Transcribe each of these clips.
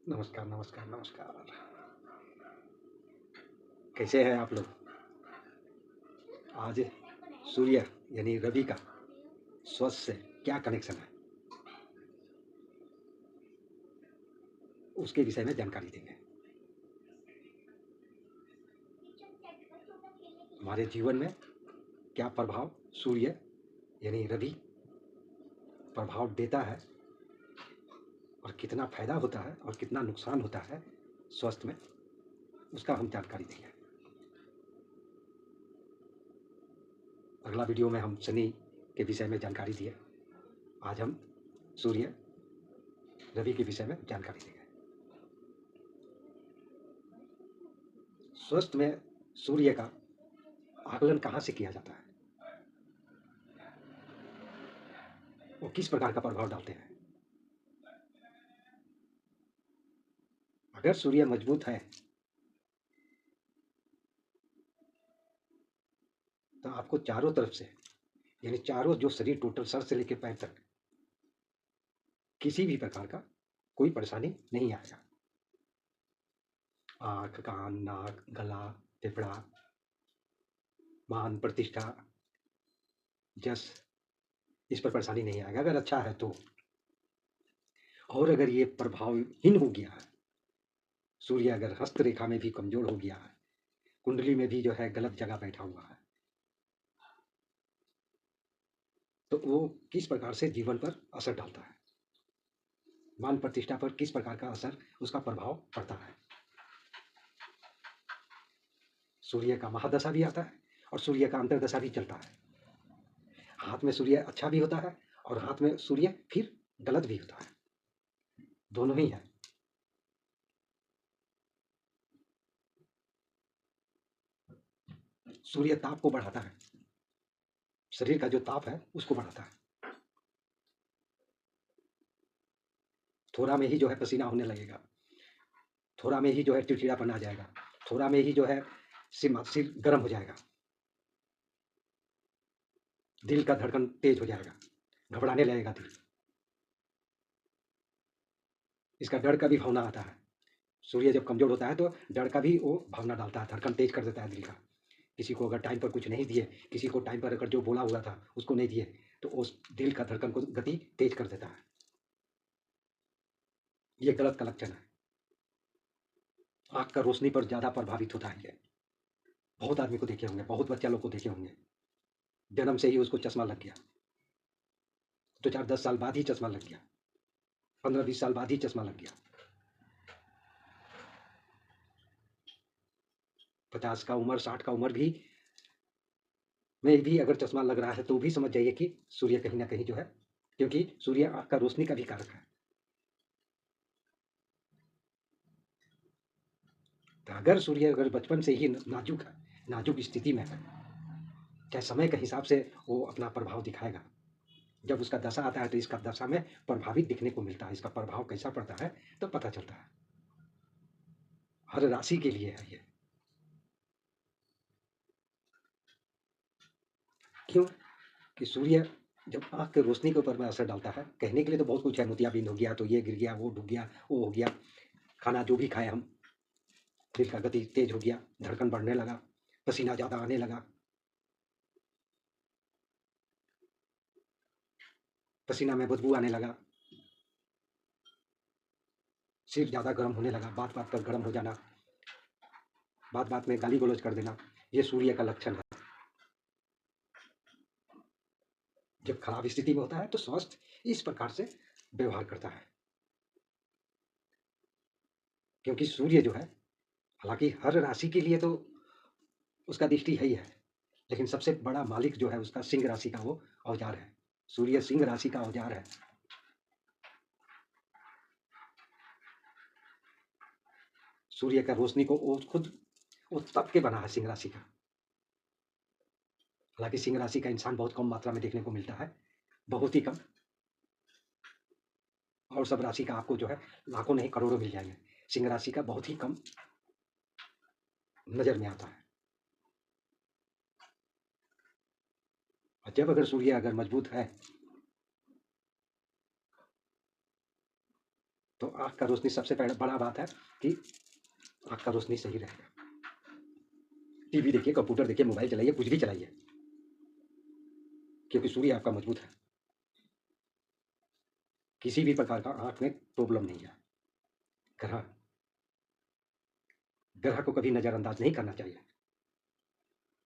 नमस्कार, नमस्कार, नमस्कार। कैसे हैं आप लोग? आज सूर्य यानी रवि का स्वस्थ से क्या कनेक्शन है, उसके विषय में जानकारी देंगे। हमारे जीवन में क्या प्रभाव सूर्य यानी रवि प्रभाव देता है और कितना फ़ायदा होता है और कितना नुकसान होता है स्वास्थ्य में, उसका हम जानकारी देंगे। अगला वीडियो में हम शनि के विषय में जानकारी दिए। आज हम सूर्य रवि के विषय में जानकारी देंगे। स्वास्थ्य में सूर्य का आकलन कहाँ से किया जाता है? वो किस प्रकार का प्रभाव डालते हैं? अगर सूर्य मजबूत है तो आपको चारों तरफ से यानी चारों जो शरीर टोटल सर से लेकर पैर तक किसी भी प्रकार का कोई परेशानी नहीं आएगा। आँख, कान, नाक, गला, फेफड़ा, मान प्रतिष्ठा, जस, इस पर परेशानी नहीं आएगा अगर अच्छा है तो। और अगर ये प्रभावहीन हो गया है, सूर्य अगर हस्त रेखा में भी कमजोर हो गया है, कुंडली में भी जो है गलत जगह बैठा हुआ है, तो वो किस प्रकार से जीवन पर असर डालता है, मान प्रतिष्ठा पर किस प्रकार का असर, उसका प्रभाव पड़ता है। सूर्य का महादशा भी आता है और सूर्य का अंतर्दशा भी चलता है। हाथ में सूर्य अच्छा भी होता है और हाथ में सूर्य फिर गलत भी होता है, दोनों ही है। सूर्य ताप को बढ़ाता है, शरीर का जो ताप है उसको बढ़ाता है। थोड़ा में ही जो है पसीना होने लगेगा, थोड़ा में ही जो है चिड़चिड़ापन आ जाएगा, थोड़ा में ही जो है सिर गर्म हो जाएगा, दिल का धड़कन तेज हो जाएगा, घबराने लगेगा दिल, इसका डर का भी भावना आता है। सूर्य जब कमजोर होता है तो डर का भी वो भावना डालता है, धड़कन तेज कर देता है दिल का। किसी को अगर टाइम पर कुछ नहीं दिए, किसी को टाइम पर अगर जो बोला हुआ था उसको नहीं दिए, तो उस दिल का धड़कन को गति तेज कर देता है। ये गलत का लक्षण है। आँख का रोशनी पर ज़्यादा प्रभावित होता है ये। बहुत आदमी को देखे होंगे, बहुत बच्चा लोग को देखे होंगे, जन्म से ही उसको चश्मा लग गया, 2-4-10 साल बाद ही चश्मा लग गया, 15-20 साल बाद ही चश्मा लग गया। 50 का उम्र, 60 का उम्र भी में भी अगर चश्मा लग रहा है तो भी समझ जाइए कि सूर्य कहीं ना कहीं जो है, क्योंकि सूर्य आँख का रोशनी का भी कारक है। तो अगर सूर्य अगर बचपन से ही नाजुक है, नाजुक स्थिति में है, चाहे समय के हिसाब से वो अपना प्रभाव दिखाएगा। जब उसका दशा आता है तो इसका दशा में प्रभावित दिखने को मिलता है, इसका प्रभाव कैसा पड़ता है तो पता चलता है। हर राशि के लिए है ये। क्यों? कि सूर्य जब आँख की रोशनी के ऊपर में असर डालता है, कहने के लिए तो बहुत कुछ है, मोतियाबिंद हो गया तो ये गिर गया, वो डूब गया, वो हो गया, खाना जो भी खाए हम, दिल का गति तेज हो गया, धड़कन बढ़ने लगा, पसीना ज़्यादा आने लगा, पसीना में बदबू आने लगा, सिर ज़्यादा गर्म होने लगा, बात बात पर गर्म हो जाना, बात बात में गाली गलौज कर देना, ये सूर्य का लक्षण है। जब खराब स्थिति में होता है तो स्वास्थ्य इस प्रकार से व्यवहार करता है। क्योंकि सूर्य जो है, हालांकि हर राशि के लिए तो उसका दृष्टि है ही है, लेकिन सबसे बड़ा मालिक जो है उसका सिंह राशि का वो औजार है। सूर्य सिंह राशि का औजार है। सूर्य का रोशनी को वो खुद वो तप के बना है सिंह राशि का। हालांकि सिंह राशि का इंसान बहुत कम मात्रा में देखने को मिलता है, बहुत ही कम। और सब राशि का आपको जो है लाखों नहीं करोड़ों मिल जाएंगे, सिंह राशि का बहुत ही कम नजर में आता है। और जब अगर सूर्य अगर मजबूत है तो आँख का रोशनी सबसे बड़ा बात है कि आँख का रोशनी सही रहेगा। टीवी देखिए, कंप्यूटर देखिए, मोबाइल चलाइए, कुछ भी चलाइए, क्योंकि सूर्य आपका मजबूत है। किसी भी प्रकार का आँख में प्रॉब्लम नहीं है। ग्रह ग्रह को कभी नज़रअंदाज नहीं करना चाहिए।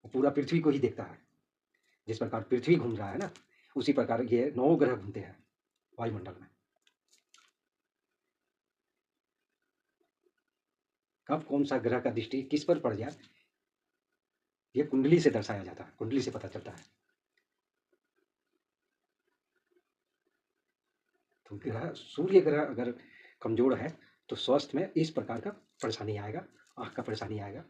वो पूरा पृथ्वी को ही देखता है। जिस प्रकार पृथ्वी घूम रहा है ना, उसी प्रकार ये 9 ग्रह घूमते हैं वायुमंडल में। कब कौन-सा ग्रह का दृष्टि किस पर पड़ जाए, ये कुंडली से दर्शाया जाता है, कुंडली से पता चलता है। तो ग्रह सूर्य ग्रह अगर कमज़ोर है, तो स्वास्थ्य में इस प्रकार का परेशानी आएगा, आँख का परेशानी आएगा,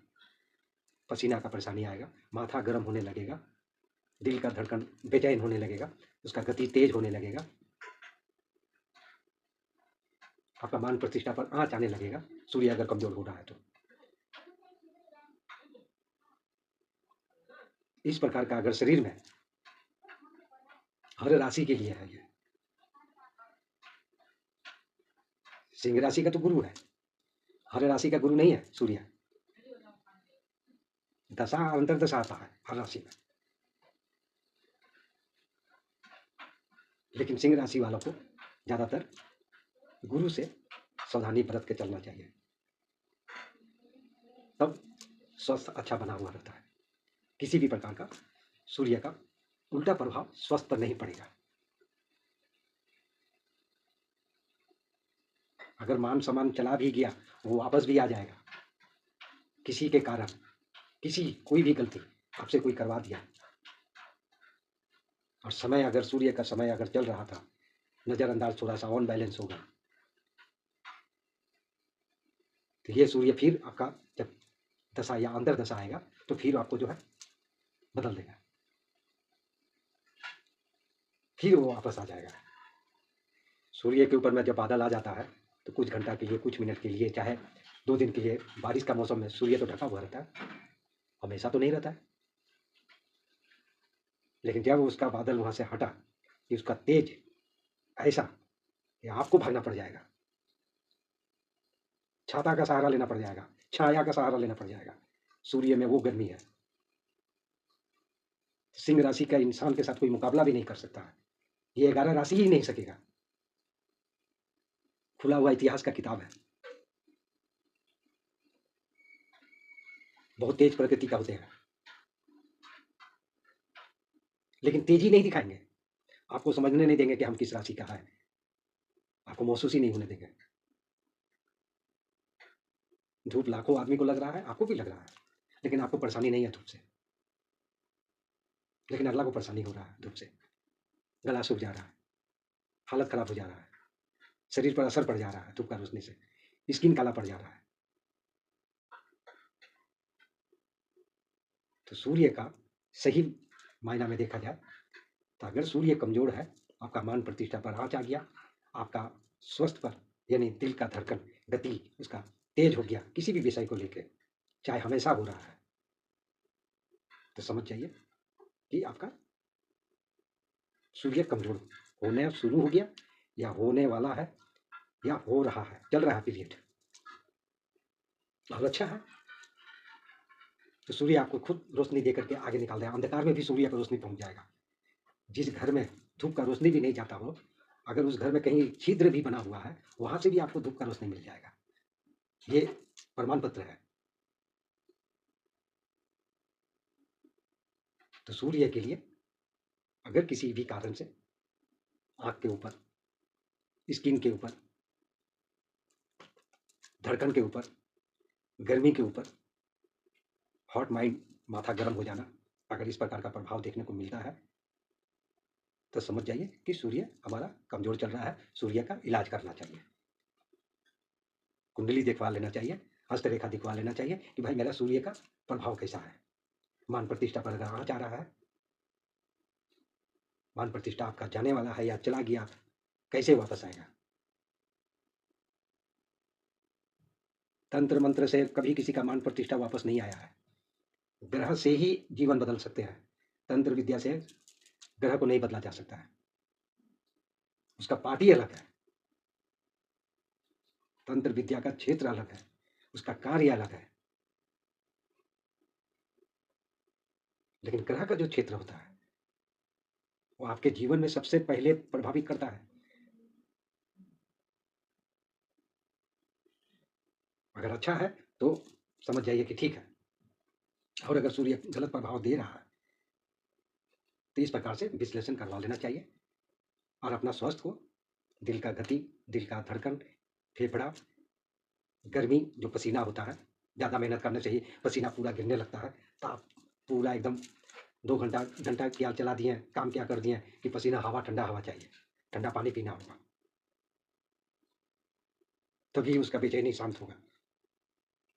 पसीना का परेशानी आएगा, माथा गर्म होने लगेगा, दिल का धड़कन बेचैन होने लगेगा, उसका गति तेज होने लगेगा, आपका मान प्रतिष्ठा पर आँच आने लगेगा, सूर्य अगर कमज़ोर हो रहा है तो। इस प्रकार का अगर शरीर में हर राशि के लिए है ये। सिंह राशि का तो गुरु है, हर राशि का गुरु नहीं है सूर्य। दशा अंतर्दशा आता है हर राशि में, लेकिन सिंह राशि वालों को ज़्यादातर गुरु से सावधानी बरत के चलना चाहिए, तब स्वास्थ्य अच्छा बना हुआ रहता है। किसी भी प्रकार का सूर्य का उल्टा प्रभाव स्वास्थ्य पर नहीं पड़ेगा। अगर मान सम्मान चला भी गया, वो वापस भी आ जाएगा। किसी के कारण, कोई भी गलती आपसे कोई करवा दिया, और समय अगर सूर्य का समय अगर चल रहा था, नज़रअंदाज थोड़ा सा ऑन बैलेंस होगा, तो ये सूर्य फिर आपका जब दशा या अंतर दशा आएगा, तो फिर आपको जो है बदल देगा, फिर वो वापस आ जाएगा। सूर्य के ऊपर में जब बादल आ जाता है, तो कुछ घंटा के लिए, कुछ मिनट के लिए, चाहे 2 दिन के लिए, बारिश का मौसम में सूर्य तो ढका हुआ रहता है, हमेशा तो नहीं रहता है। लेकिन जब उसका बादल वहाँ से हटा, कि उसका तेज ऐसा कि आपको भागना पड़ जाएगा, छाता का सहारा लेना पड़ जाएगा, छाया का सहारा लेना पड़ जाएगा। सूर्य में वो गर्मी है, सिंह राशि का इंसान के साथ कोई मुकाबला भी नहीं कर सकता है। ये 11 राशि ही नहीं सकेगा। खुला हुआ इतिहास का किताब है। बहुत तेज प्रकृति का होते हैं, लेकिन तेजी नहीं दिखाएंगे, आपको समझने नहीं देंगे कि हम किस राशि का है, आपको महसूस ही नहीं होने देंगे। धूप लाखों आदमी को लग रहा है, आपको भी लग रहा है, लेकिन आपको परेशानी नहीं है धूप से, लेकिन अगला को परेशानी हो रहा है धूप से। गला सूख जा रहा है, हालत खराब हो जा रहा है, शरीर पर असर पड़ जा रहा है धूप का रोशनी से, स्किन काला पड़ जा रहा है। तो सूर्य का सही मायना में देखा जाए, तो अगर सूर्य कमजोर है, आपका मान प्रतिष्ठा पर आँच आ गया, आपका स्वस्थ पर यानी दिल का धड़कन गति उसका तेज हो गया, किसी भी विषय को लेकर, चाहे हमेशा हो रहा है, तो समझ जाइए कि आपका सूर्य कमजोर होने शुरू हो गया, या होने वाला है, या हो रहा है, चल रहा है पीरियड, और अच्छा है। तो सूर्य आपको खुद रोशनी देकर के आगे निकाल देगा, अंधकार में भी सूर्य का रोशनी पहुंच जाएगा। जिस घर में धूप का रोशनी भी नहीं जाता हो, अगर उस घर में कहीं छिद्र भी बना हुआ है, वहां से भी आपको धूप का रोशनी मिल जाएगा। ये प्रमाण पत्र है। तो सूर्य के लिए अगर किसी भी कारण से आँख के ऊपर, स्किन के ऊपर, धड़कन के ऊपर, गर्मी के ऊपर, हॉट माइंड, माथा गर्म हो जाना, अगर इस प्रकार का प्रभाव देखने को मिलता है, तो समझ जाइए कि सूर्य हमारा कमजोर चल रहा है, सूर्य का इलाज करना चाहिए, कुंडली दिखवा लेना चाहिए, हस्तरेखा दिखवा लेना चाहिए कि भाई मेरा सूर्य का प्रभाव कैसा है। मान प्रतिष्ठा पर अगर आँच आ रहा है, मान प्रतिष्ठा आपका जाने वाला है या चला गया, कैसे वापस आएगा। तंत्र मंत्र से कभी किसी का मान प्रतिष्ठा वापस नहीं आया है। ग्रह से ही जीवन बदल सकते हैं, तंत्र विद्या से ग्रह को नहीं बदला जा सकता है, उसका पार्टी अलग है। तंत्र विद्या का क्षेत्र अलग है, उसका कार्य अलग है। लेकिन ग्रह का जो क्षेत्र होता है, वो आपके जीवन में सबसे पहले प्रभावित करता है। अगर अच्छा है तो समझ जाइए कि ठीक है, और अगर सूर्य गलत प्रभाव दे रहा है तो इस प्रकार से विश्लेषण करवा लेना चाहिए और अपना स्वास्थ्य को, दिल का गति, दिल का धड़कन, फेफड़ा, गर्मी, जो पसीना होता है, ज़्यादा मेहनत करने से ही पसीना पूरा गिरने लगता है, तो आप पूरा एकदम 2 घंटा क्या चला दिए, काम क्या कर दिए कि पसीना हवा, ठंडा हवा चाहिए, ठंडा पानी पीना होगा, तभी उसका बेचैनी शांत होगा।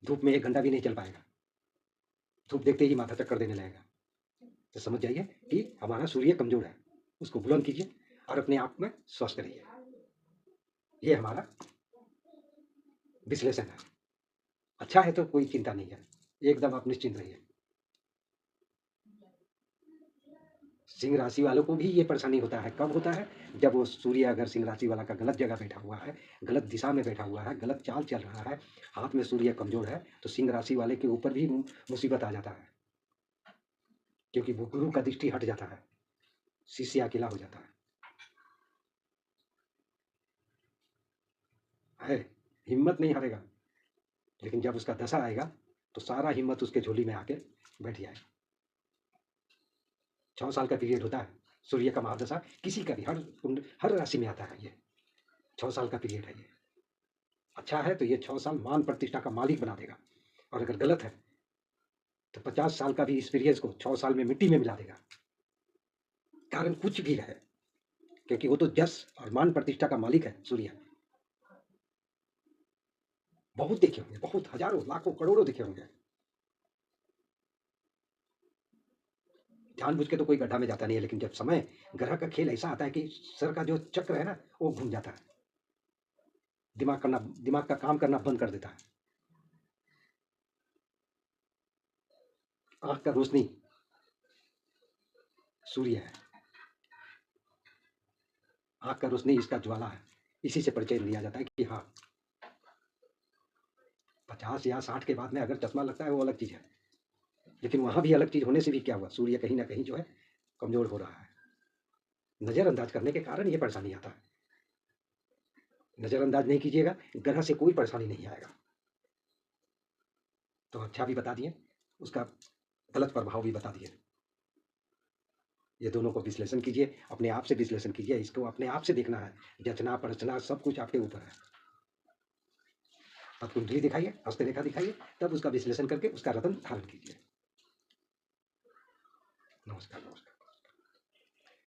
धूप में 1 घंटा भी नहीं चल पाएगा, धूप देखते ही माथा चक्कर देने लगेगा। तो समझ जाइए कि हमारा सूर्य कमजोर है, उसको बुलंद कीजिए और अपने आप में स्वस्थ रहिए। ये हमारा विश्लेषण है। अच्छा है तो कोई चिंता नहीं है, एकदम आप निश्चिंत रहिए। सिंह राशि वालों को भी ये परेशानी होता है, कब होता है? जब वो सूर्य अगर सिंह राशि वाला का गलत जगह बैठा हुआ है, गलत दिशा में बैठा हुआ है, गलत चाल चल रहा है, हाथ में सूर्य कमजोर है, तो सिंह राशि वाले के ऊपर भी मुसीबत आ जाता है, क्योंकि वो गुरु का दृष्टि हट जाता है, शिष्य अकेला हो जाता है। हिम्मत नहीं हारेगा, लेकिन जब उसका दशा आएगा तो सारा हिम्मत उसके झोली में आके बैठ जाएगा। 6 साल का पीरियड होता है सूर्य का महादशा, किसी का भी, हर राशि में आता है। ये 6 साल का पीरियड है। ये अच्छा है तो ये 6 साल मान प्रतिष्ठा का मालिक बना देगा, और अगर गलत है तो 50 साल का भी एक्सपीरियंस को 6 साल में मिट्टी में मिला देगा। कारण कुछ भी है, क्योंकि वो तो जस और मान प्रतिष्ठा का मालिक है सूर्य। बहुत देखे होंगे, बहुत हजारों लाखों करोड़ों देखे होंगे। जानबूझ के तो कोई गड्ढा में जाता नहीं है, लेकिन जब समय, ग्रह का खेल ऐसा आता है कि सर का जो चक्र है ना, वो घूम जाता है, दिमाग का काम करना बंद कर देता है। आंख का रोशनी सूर्य है, आंख का रोशनी इसका ज्वाला है। इसी से परिचय लिया जाता है कि हाँ, 50 या 60 के बाद में अगर चश्मा लगता है वो अलग चीज है, लेकिन वहां भी अलग चीज होने से भी क्या हुआ, सूर्य कहीं ना कहीं जो है कमजोर हो रहा है। नजरअंदाज करने के कारण ये परेशानी आता है। नजरअंदाज नहीं कीजिएगा, ग्रह से कोई परेशानी नहीं आएगा। तो अच्छा भी बता दिए, उसका गलत प्रभाव भी बता दिए। ये दोनों को विश्लेषण कीजिए, अपने आप से विश्लेषण कीजिए, इसको अपने आप से देखना है, जचना परचना सब कुछ आपके ऊपर है। अब कुंडली दिखाइए, हस्तरेखा दिखाइए, तब उसका विश्लेषण करके उसका रत्न धारण कीजिए। नमस्कार, नमस्कार।